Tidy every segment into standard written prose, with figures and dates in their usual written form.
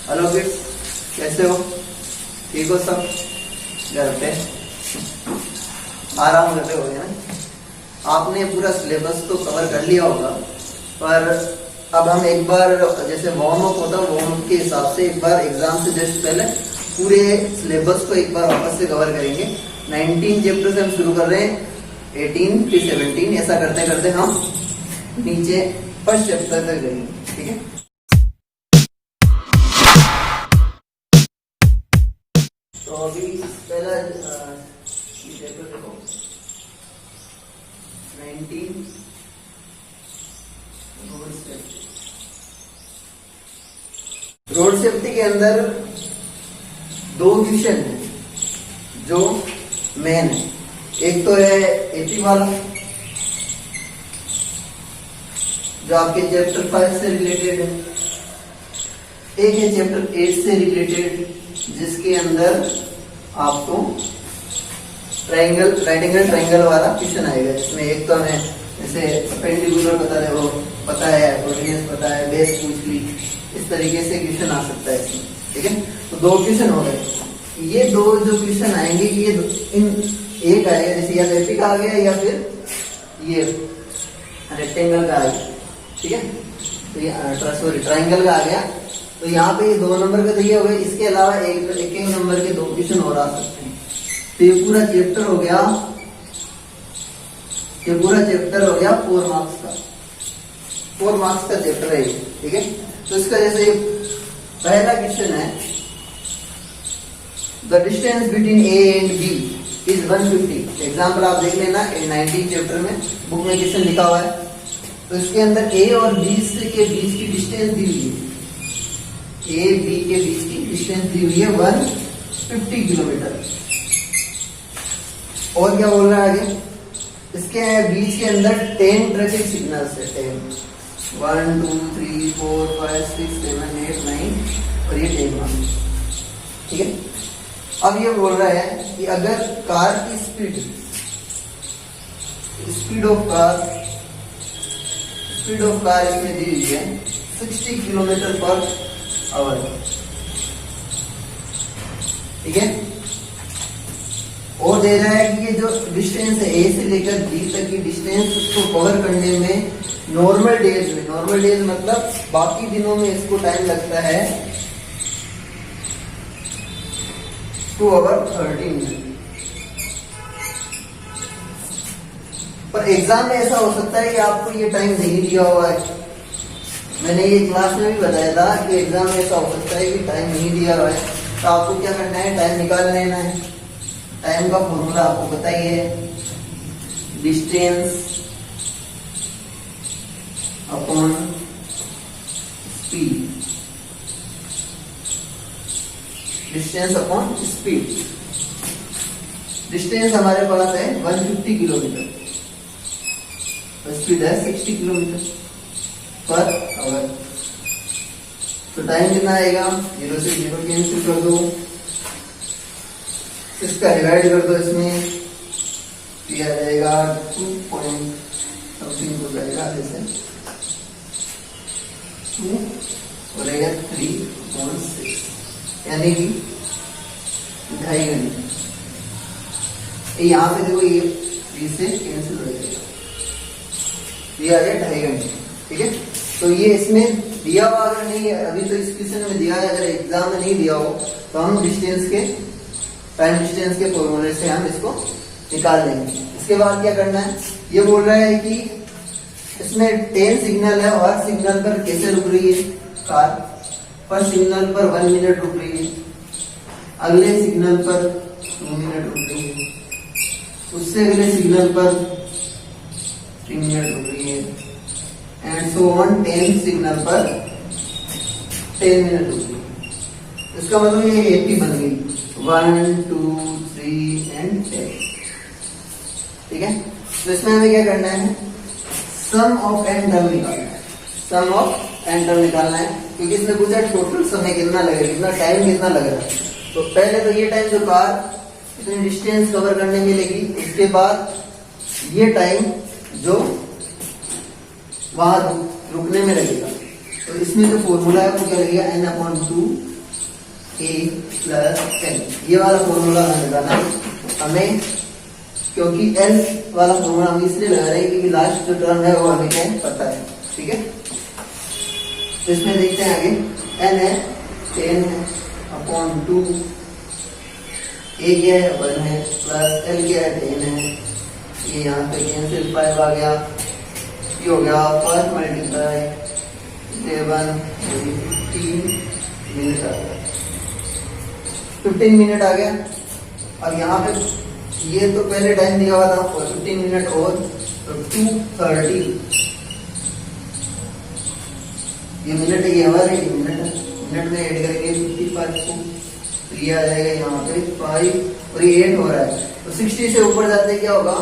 Hello kids, कैसे हो? ठीक हो सब? घर पे आराम कर रहे हो ना? आपने पूरा सिलेबस तो कवर कर लिया होगा, पर अब हम एक बार जैसे वार्म अप होता है, वार्म अप के हिसाब से एक बार एग्जाम से जस्ट पहले पूरे सिलेबस को एक बार वापस से कवर करेंगे। 19 चैप्टर से हम शुरू कर रहे हैं, 18 फिर 17, ऐसा करते करते हम नीचे फर्स्ट चैप्टर तक जाएंगे। ठीक है, तो अभी पहला चैप्टर देखो, 19 रोड सेफ्टी के अंदर दो क्वेश्चन है जो मेन है। एक तो है एपी वाला जो आपके चैप्टर 5 से रिलेटेड है, एक है चैप्टर 8 से रिलेटेड जिसके अंदर आपको ट्रायंगल, राइट एंगल ट्रायंगल वाला क्वेश्चन आएगा। जिसमें एक तो हमें जैसे परपेंडिकुलर पता है, हाइपोटेन्यूज पता है, बेस पूछ ली, इस तरीके से क्वेश्चन आ सकता है इसमें। ठीक है, तो दो क्वेश्चन हो गए। ये दो जो क्वेश्चन आएंगे, ये इन एक आएगा जैसे या एपी का आ गया या फिर ये रेक्टेंगल का आ गया। ठीक है, तो ये सॉरी ट्रायंगल का आ गया। तो यहाँ पे ये 2 नंबर का दिए हो गए। इसके अलावा एक नंबर के 2 क्वेश्चन और आ सकते हैं। तो ये पूरा चैप्टर हो गया, ये पूरा चैप्टर हो गया 4 मार्क्स का, 4 मार्क्स का चैप्टर है ये। ठीक है, तो इसका जैसे पहला क्वेश्चन है, the distance between A and B is 150। Example आप देख लेना, 19 चैप्टर में बुक में क्वेश्चन लिखा हुआ है। तो इसके अंदर ए और बी के बीच की डिस्टेंस दी हुई है, ए बी के बीच की डिस्टेंस दी हुई है 150 किलोमीटर। और क्या बोल रहा है आगे, इसके बीच के अंदर 10 ट्रैफिक सिग्नल्स है, 10 1 2 3 4 5 6 7 8 9 और ये 10। ठीक है, अब ये बोल रहा है कि अगर कार की स्पीड ऑफ कार इसमें दी हुई है 60 किलोमीटर पर आवर। ठीक है, और दे रहा है कि ये जो डिस्टेंस है ए से लेकर बी तक की डिस्टेंस, उसको कवर करने में नॉर्मल डेज मतलब बाकी दिनों में इसको टाइम लगता है 2 आवर 30 मिनट। पर एग्जाम में ऐसा हो सकता है कि आपको ये टाइम नहीं दिया हुआ है। मैंने ये क्लास में भी बताया था कि एग्जाम में ऐसा हो सकता है कि टाइम नहीं दिया हुआ है। तो आपको क्या करना है, टाइम निकाल लेना है। टाइम का फॉर्मूला आपको पता ही है, distance upon speed, distance upon speed. Distance हमारे पास है 150 किलोमीटर, स्पीड है 60 किलोमीटर पर आवर। तो टाइम कितना आएगा, 0 से 0 कैंसिल कर दो, इसका डिवाइड कर दो इसमें, दिया जाएगा 2 पॉइंट समथिंग हो जाएगा, जैसे 2 हो जाएगा 3.6, यानी कि 2.5 घंटे। यहाँ पे देखो ये 3 से कैंसिल हो जाएगा, दिया गया 2.5 घंटे। ठीक है, तो ये इसमें दिया हुआ अगर नहीं है, अभी तो इस क्वेश्चन में दिया है, अगर एग्जाम में नहीं दिया हो तो हम टाइम डिस्टेंस के फॉर्मूले से हम इसको निकाल लेंगे। इसके बाद क्या करना है, ये बोल रहा है कि इसमें 10 सिग्नल है और हर सिग्नल पर कैसे रुक रही है कार, पर सिग्नल पर 1 मिनट रुक रही है, अगले सिग्नल पर 2 मिनट रुक रही है, उससे अगले सिग्नल पर 3 मिनट रुक रही है, एंड सो ऑन 10 सिग्नल पर 10 मिनट रुक रही है। इसका मतलब ये एपी बन गई 1 2 3 एंड 10। ठीक है, तो इसमें हमें क्या करना है, सम ऑफ एन टर्म निकालना है, सम ऑफ एन टर्म निकालना है, क्योंकि इसमें पूछा टोटल समय कितना लगेगा, कितना टाइम कितना लगेगा। तो पहले तो ये टाइम जो कार इतनी डिस्टेंस कवर करने में लेगी, इसके बाद ये टाइम जो वहां रुकने में लगेगा। तो इसमें जो फॉर्मूला है वो क्या लगेगा, n/2 ए प्लस एल, ये वाला फॉर्मूला हमें लगाना है हमें, क्योंकि एल वाला फॉर्मूला हम इसलिए लगा रहे हैं क्योंकि लास्ट जो टर्म है वो हमें क्या पता है। ठीक है, तो इसमें देखते हैं आगे, एन है 10/2, ए क्या है 1 है, प्लस एल क्या है 10 है, ये यहाँ पे कैंसिल 5 आ गया, ये हो गया 5 मल्टीप्लाई 7 15 मिनट आ गया, 15 मिनट आ गया। अब यहाँ पे ये तो पहले टाइम दिया हुआ था और 15 मिनट और, तो 230, ये मिनट है, ये आवर है, ये मिनट है, मिनट में ऐड करेंगे 55 को, तो ये आ जाएगा यहाँ पे 5 और ये 8 हो रहा है, तो 60 से ऊपर जाते क्या होगा,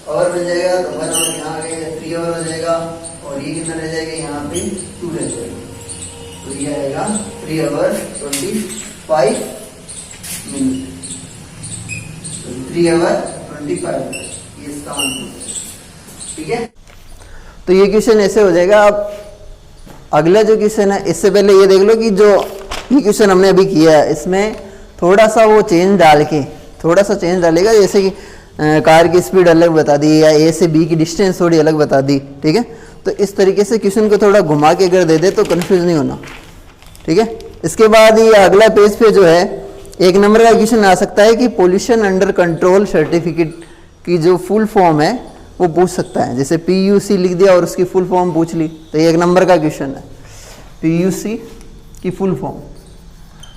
आवर बन जाएगा, तो 1 आवर यहाँ आ गया, 3 आवर हो जाएगा, और ये कितना रह जाएगा यहाँ पे 2 रह जाएगा, तो ये आएगा 3 आवर 25 मिनट, 3 आवर 25 मिनट, ये इसका आंसर। ठीक है, तो ये क्वेश्चन ऐसे हो जाएगा। अब अगला जो क्वेश्चन है, इससे पहले ये देख लो कि जो ये क्वेश्चन हमने अभी किया है इसमें थोड़ा सा वो चेंज डाल के, थोड़ा सा चेंज डालेगा, जैसे कि कार की स्पीड अलग बता दी या ए से बी की डिस्टेंस थोड़ी अलग बता दी। ठीक है, तो इस तरीके से क्वेश्चन को थोड़ा घुमा के अगर दे दे तो कंफ्यूज नहीं होना। ठीक है, इसके बाद ये अगला पेज पे जो है 1 नंबर का क्वेश्चन आ सकता है कि पोल्यूशन अंडर कंट्रोल सर्टिफिकेट की जो फुल फॉर्म है वो पूछ सकता है, जैसे PUC लिख दिया और उसकी फुल फॉर्म पूछ ली, तो ये 1 नंबर का क्वेश्चन है, PUC की फुल फॉर्म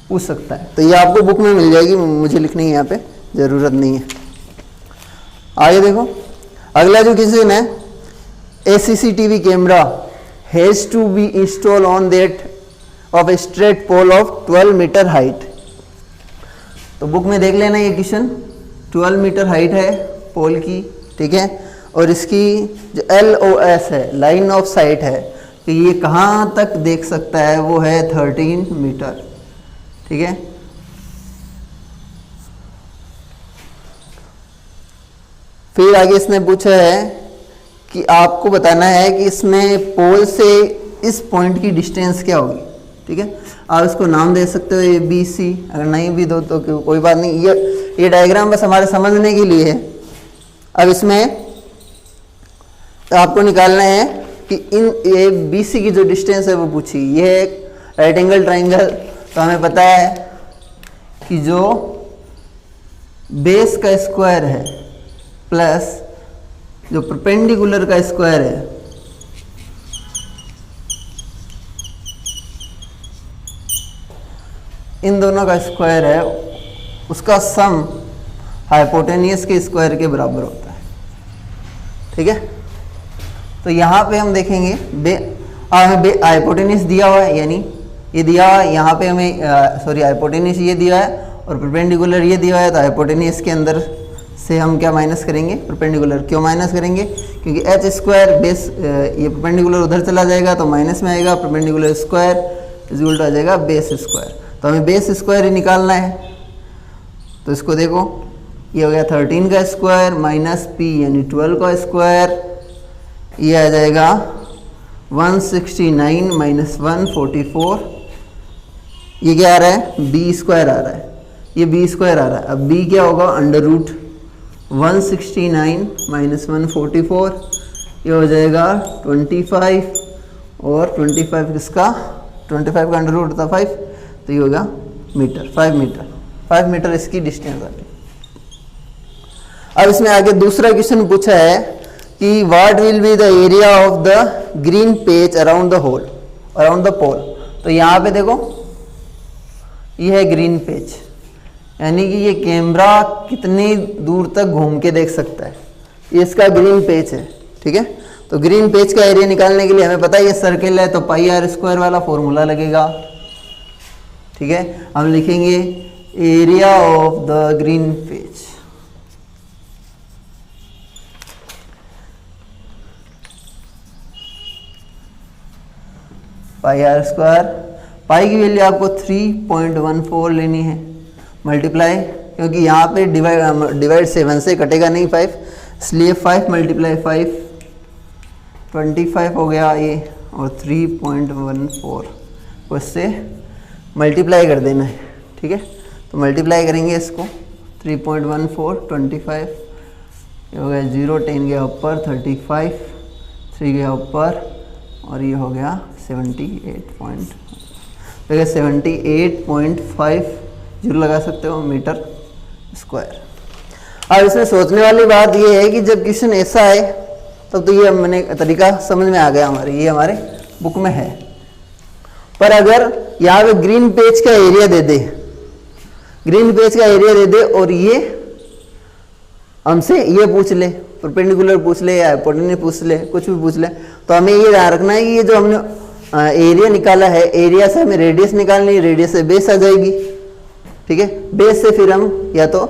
पूछ सकता है, तो ये आपको बुक में मिल जाएगी, मुझे लिखने की यहाँ पे ज़रूरत नहीं है। आगे देखो, अगला जो क्वेश्चन है, a CCTV camera has to be install on that of a straight pole of 12 metre height. तो बुक में देख लेना, ये क्वेश्चन 12 मीटर हाइट है पोल की। ठीक है, और इसकी जो LOS है, लाइन ऑफ साइट है, कि ये कहाँ तक देख सकता है, वो है 13 मीटर। ठीक है, फिर आगे इसने पूछा है कि आपको बताना है कि इसमें पोल से इस पॉइंट की डिस्टेंस क्या होगी। ठीक है, आप इसको नाम दे सकते हो ABC, अगर नहीं भी दो तो कोई बात नहीं, ये डायग्राम बस हमारे समझने के लिए है। अब इसमें तो आपको निकालना है कि इन ये BC की जो डिस्टेंस है वो पूछी, ये है एक राइट एंगल ट्राइंगल, तो हमें पता है कि जो बेस का स्क्वायर है प्लस जो परपेंडिकुलर का स्क्वायर है, इन दोनों का स्क्वायर है, उसका सम हाइपोटेनियस के स्क्वायर के बराबर होता है। ठीक है, तो यहाँ पे हम देखेंगे हमें हाइपोटेनियस दिया हुआ है, यानी ये दिया हुआ है, यहाँ पे हमें हाइपोटेनियस ये दिया है और परपेंडिकुलर ये दिया है, तो हाइपोटेनियस के अंदर से हम क्या माइनस करेंगे, परपेंडिकुलर। क्यों माइनस करेंगे, क्योंकि एच स्क्वायर बेस ये परपेंडिकुलर उधर चला जाएगा तो माइनस में आएगा, परपेंडिकुलर स्क्वायर इक्वल टू आ जाएगा बेस स्क्वायर, तो हमें बेस स्क्वायर ही निकालना है। तो इसको देखो, ये हो गया 13 का स्क्वायर माइनस P यानी 12 का स्क्वायर, ये आ जाएगा 169 माइनस 144, ये क्या आ रहा है, B स्क्वायर आ रहा है, ये B स्क्वायर आ रहा है। अब B क्या होगा, अंडर रूट 169 माइनस 144, ये हो जाएगा 25, और 25 किसका, 25 का अंडर रूट होता 5, तो ये होगा मीटर, 5 मीटर इसकी डिस्टेंस आ रही। अब इसमें आगे दूसरा क्वेश्चन पूछा है कि what will be the area of the green page around the hole, around the pole. तो यहाँ पे देखो, ये है ग्रीन पेज, यानी कि ये कैमरा कितनी दूर तक घूम के देख सकता है, ये इसका ग्रीन पेज है। ठीक है, तो ग्रीन पेज का एरिया निकालने के लिए हमें पता है ये सर्किल है, तो पाई आर स्क्वायर वाला फॉर्मूला लगेगा। ठीक है, हम लिखेंगे area of the green page, pi r square, pi की वैल्यू आपको 3.14 लेनी है, मल्टीप्लाई, क्योंकि यहाँ पे डिवाइड 7 से कटेगा नहीं 5, इसलिए 5 मल्टीप्लाई 5 25 हो गया ये, और 3.14 को इससे मल्टीप्लाई कर देना है। ठीक है। तो मल्टीप्लाई करेंगे इसको 3.14 25, ये हो गया 0, 10 गया ऊपर 35, 3 गया ऊपर और ये हो गया 78.5 जीरो लगा सकते हो मीटर स्क्वायर। अब इसमें सोचने वाली बात ये है कि जब क्वेश्चन ऐसा है तब तो ये मैंने तरीका समझ में आ गया हमारे, ये हमारे बुक में है। पर अगर यहाँ पे ग्रीन पेज का एरिया दे दे, ग्रीन पेज का एरिया दे दे और ये हमसे ये पूछ ले, परपेंडिकुलर पूछ ले या हाइपोटेन्यूज पूछ ले, कुछ भी पूछ ले, तो हमें ये ध्यान रखना है कि ये जो हमने एरिया निकाला है, एरिया से हमें रेडियस निकालनी है, रेडियस से बेस आ जाएगी, ठीक है। बेस से फिर हम या तो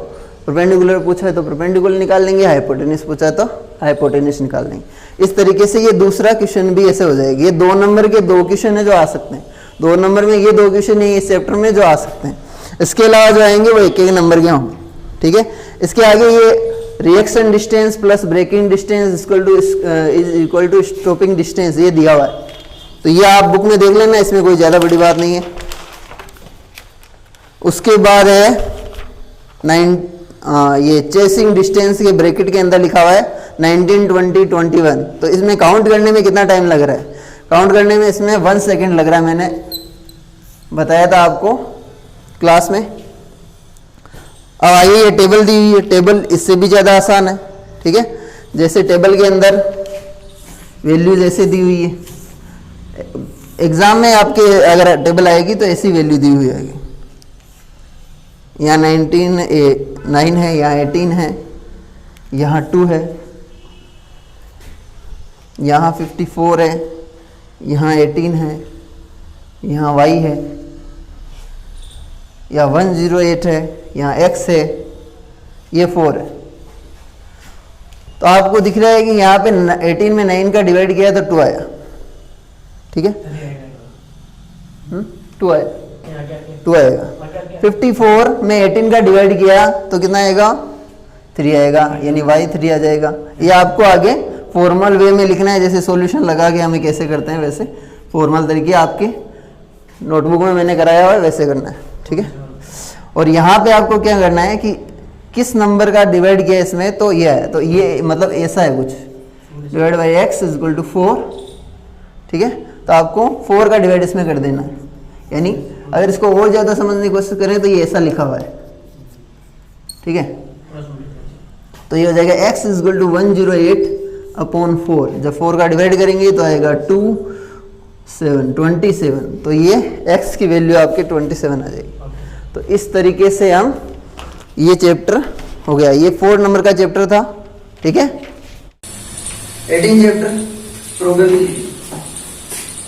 परपेंडिकुलर पूछा है तो परपेंडिकुलर निकाल लेंगे, हाइपोटेन्यूज पूछा है तो हाइपोटेन्यूज निकाल लेंगे। इस तरीके से ये दूसरा क्वेश्चन भी ऐसे हो जाएगी। ये 2 नंबर के 2 क्वेश्चन है जो आ सकते हैं, 2 नंबर में ये 2 क्वेश्चन है इस चैप्टर में जो आ सकते हैं। इसके अलावा जो आएंगे वो 1-1 नंबर के होंगे, ठीक है। इसके आगे ये reaction distance plus braking distance is equal to stopping distance, ये दिया हुआ है, तो ये आप बुक में देख लेना, इसमें कोई ज़्यादा बड़ी बात नहीं है। उसके बाद है ये चेसिंग डिस्टेंस के ब्रैकेट के अंदर लिखा हुआ है 19, 20, 21। तो इसमें काउंट करने में कितना टाइम लग रहा है? काउंट करने में इसमें 1 सेकेंड लग रहा है, मैंने बताया था आपको क्लास में। अब आइए ये टेबल दी हुई है, टेबल इससे भी ज़्यादा आसान है, ठीक है। जैसे टेबल के अंदर वैल्यू जैसे दी हुई है, एग्जाम में आपके अगर टेबल आएगी तो ऐसी वैल्यू दी हुई आएगी। यहाँ 9 है, यहाँ 18 है, यहाँ 2 है, यहाँ 54 है, यहाँ 18 है, यहाँ y है, यहाँ 108 है, यहाँ x है, ये 4 है। तो आपको दिख रहा है कि यहाँ पे 18 में 9 का डिवाइड किया तो 2 आया, ठीक है, 2 आया, 2 आएगा। 54 में 18 का डिवाइड किया तो कितना आएगा? 3 आएगा, यानी y 3 आ जाएगा। ये आपको आगे फॉर्मल वे में लिखना है, जैसे सॉल्यूशन लगा के हमें कैसे करते हैं वैसे फॉर्मल तरीके आपके नोटबुक में मैंने कराया हुआ है, वैसे करना है, ठीक है। और यहाँ पे आपको क्या करना है कि किस नंबर का डिवाइड किया इसमें, तो ये है, तो ये मतलब ऐसा है कुछ, divide by x is equal to 4, ठीक है। तो आपको 4 का डिवाइड इसमें कर देना है, यानी अगर इसको और ज़्यादा समझने की कोशिश करें तो ये ऐसा लिखा हुआ है, ठीक है। तो ये हो जाएगा x इज इक्वल टू 108/4। जब 4 का डिवाइड करेंगे तो आएगा 27। तो ये x की वैल्यू आपके 27 आ जाएगी। तो इस तरीके से हम, ये चैप्टर हो गया, ये 4 नंबर का चैप्टर था, ठीक है। 18 चैप्टर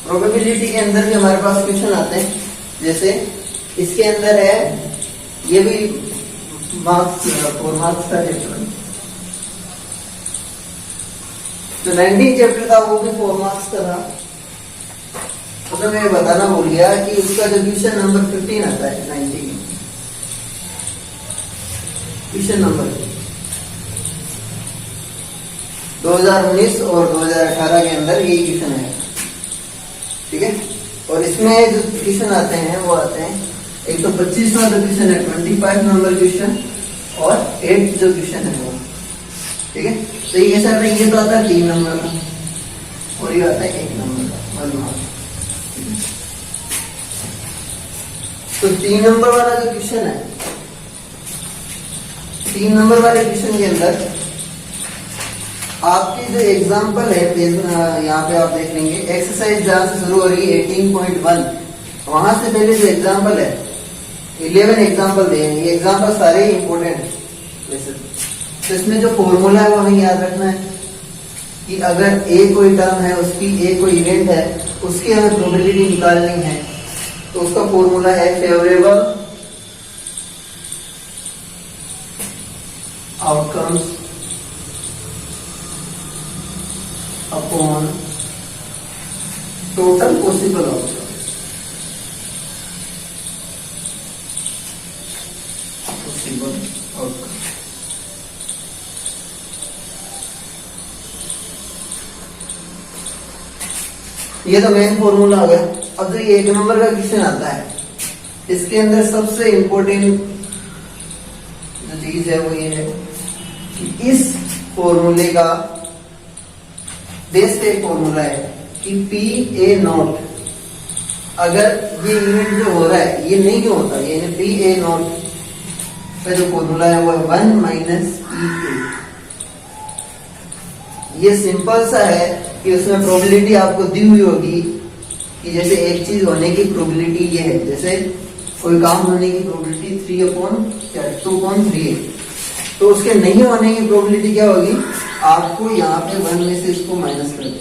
प्रोबेबिलिटी के अंदर भी हमारे पास क्वेश्चन आते हैं, जैसे इसके अंदर है, ये भी मार्क्स 4 मार्क्स का चैप्टर है। तो 19 चैप्टर था वो भी 4 मार्क्स का था। तो मैं बताना भूल गया कि उसका जो क्वेश्चन नंबर 15 आता है 19 में, क्वेश्चन नंबर 2019 और 2018 के अंदर ये क्वेश्चन है, ठीक है। और इसमें जो क्वेश्चन आते हैं वो आते हैं, एक तो 25वां जो क्वेश्चन है 25 नंबर क्वेश्चन, और 8 जो क्वेश्चन है वो, ठीक है। तो ये कैसा आता है, ये तो आता है 3 नंबर का और ये आता है 1 नंबर का, 1 मार्क्स। तो 3 नंबर वाला जो क्वेश्चन है, 3 नंबर वाले क्वेश्चन के अंदर आपकी जो एग्जाम्पल है, यहाँ पे आप देख लेंगे एक्सरसाइज जहां से शुरू हो रही है 18.1, वहां से पहले जो एग्जाम्पल है 11 एग्जाम्पल दिए हैं। ये एग्जाम्पल सारे ही इंपॉर्टेंट है वैसे। तो इसमें जो फॉर्मूला है वो हमें याद रखना है कि अगर ए कोई टर्म है, उसकी ए कोई इवेंट है, उसकी हमें प्रोबेबिलिटी निकालनी है, तो उसका फॉर्मूला है favourable outcomes upon total possible outcome. ये तो मेन फॉर्मूला आ गया। अब जो ये 1 नंबर का क्वेश्चन आता है, इसके अंदर सबसे इंपॉर्टेंट जो चीज है वो ये है कि इस फॉर्मूले का बेस पे एक फॉर्मूला है कि पी ए नॉट, अगर ये इवेंट जो हो रहा है ये नहीं क्यों होता, ये पी ए नॉट का जो फॉर्मूला है वो है 1 माइनस पी ए। ये सिंपल सा है कि उसमें प्रोबेबिलिटी आपको दी हुई होगी कि जैसे एक चीज होने की प्रोबेबिलिटी ये है, जैसे कोई काम होने की प्रोबेबिलिटी 2/3 है, तो उसके नहीं होने की प्रोबेबिलिटी क्या होगी, आपको यहाँ पे 1 में से इसको माइनस कर दे,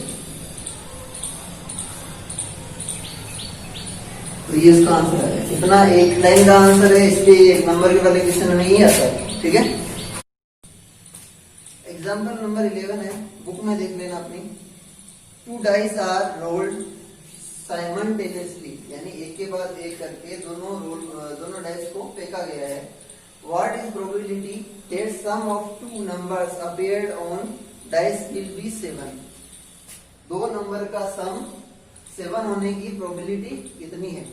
तो ये इसका आंसर है। इतना एक लाइन का आंसर है, इसलिए एक नंबर के वाले क्वेश्चन में नहीं आता है। ठीक है, एग्जाम्पल नंबर 11 है, बुक में देख लेना अपनी। 2 डाइस आर रोल्ड साइमल्टेनियसली, यानी एक के बाद एक करके दोनों डाइस को फेंका गया है। What is probability that sum of 2 numbers appeared on dice will be 7? दो नंबर का सम 7 होने की प्रोबेबिलिटी कितनी है?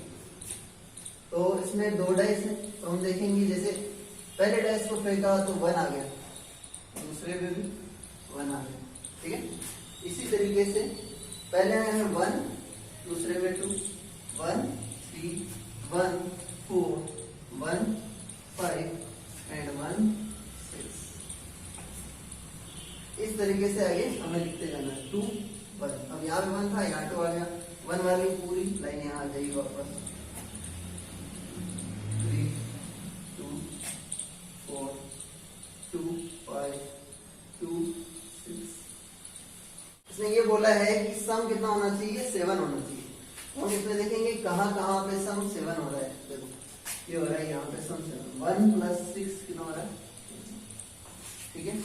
तो इसमें 2 डाइस है, तो हम देखेंगे जैसे पहले डाइस को फेंका तो 1 आ गया, दूसरे में भी 1 आ गया। ठीक है, इसी तरीके से पहले में 1, दूसरे में 2, 1 3 1 4 1 5 एंड 1 6। इस तरीके से आगे हमें लिखते जाना है 2 1। अब यहाँ पे 1 था, यहाँ 2 आ गया, 1 वाली पूरी लाइन यहाँ आ जाएगी वापस, 3 2 4 2 5 2 6। इसने ये बोला है कि सम कितना होना चाहिए, 7 होना चाहिए। हम इसमें देखेंगे कहाँ कहाँ पे सम 7 हो रहा है। देखो ये हो रहा है यहाँ पे सम 7, 1 + 6 कितना हो रहा है। ठीक है,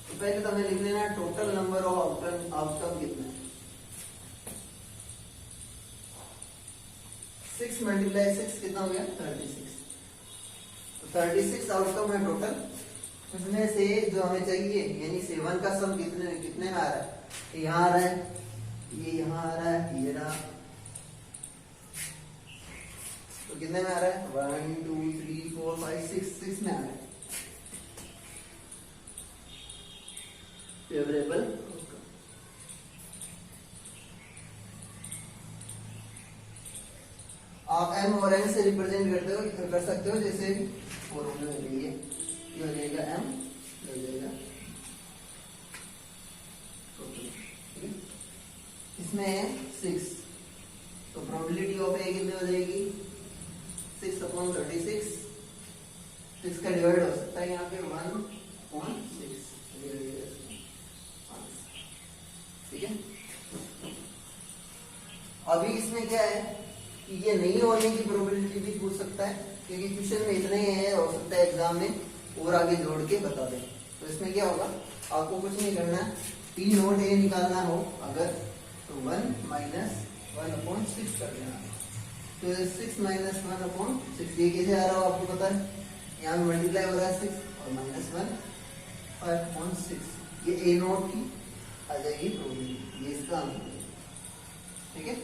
तो पहले तो हमें लिख लेना है टोटल नंबर ऑफ आउटकम कितना है। 6 × 6 कितना हो गया, 36। तो 36 आउटकम है टोटल। उसमें से जो हमें चाहिए यानी 7 का सम कितने में आ रहा है, यहाँ आ रहा है, ये यहाँ आ रहा है, ये रहा, तो कितने में आ रहा है, 1 2 3 4 5 6 में आ रहा है फेवरेबल। आप एम और एन से रिप्रेजेंट कर सकते हो, जैसे फॉर्मूला में लिए ये हो जाएगा m, हो जाएगा इसमें 6, तो प्रोबेबिलिटी ऑफ ए कितनी हो जाएगी, 6/36। 6 का डिवाइड हो सकता है यहाँ पे 1/6। ठीक है, अभी इसमें क्या है कि ये नहीं होने की प्रोबेबिलिटी भी पूछ सकता है, क्योंकि क्वेश्चन में इतने हैं, हो सकता है एग्जाम में और आगे जोड़ के बता दें। तो इसमें क्या होगा, आपको कुछ नहीं करना है, पी नोट ए निकालना हो अगर तो 1 - 1/6 कर लेना। तो 6 - 1/6 ये कैसे आ रहा हो आपको पता है, यहाँ में मल्टीप्लाई हो रहा है 6 और -1 5/6, ये ए नोट की आ जाएगी प्रोबेबिलिटी, ये इसका आंसर है। ठीक है।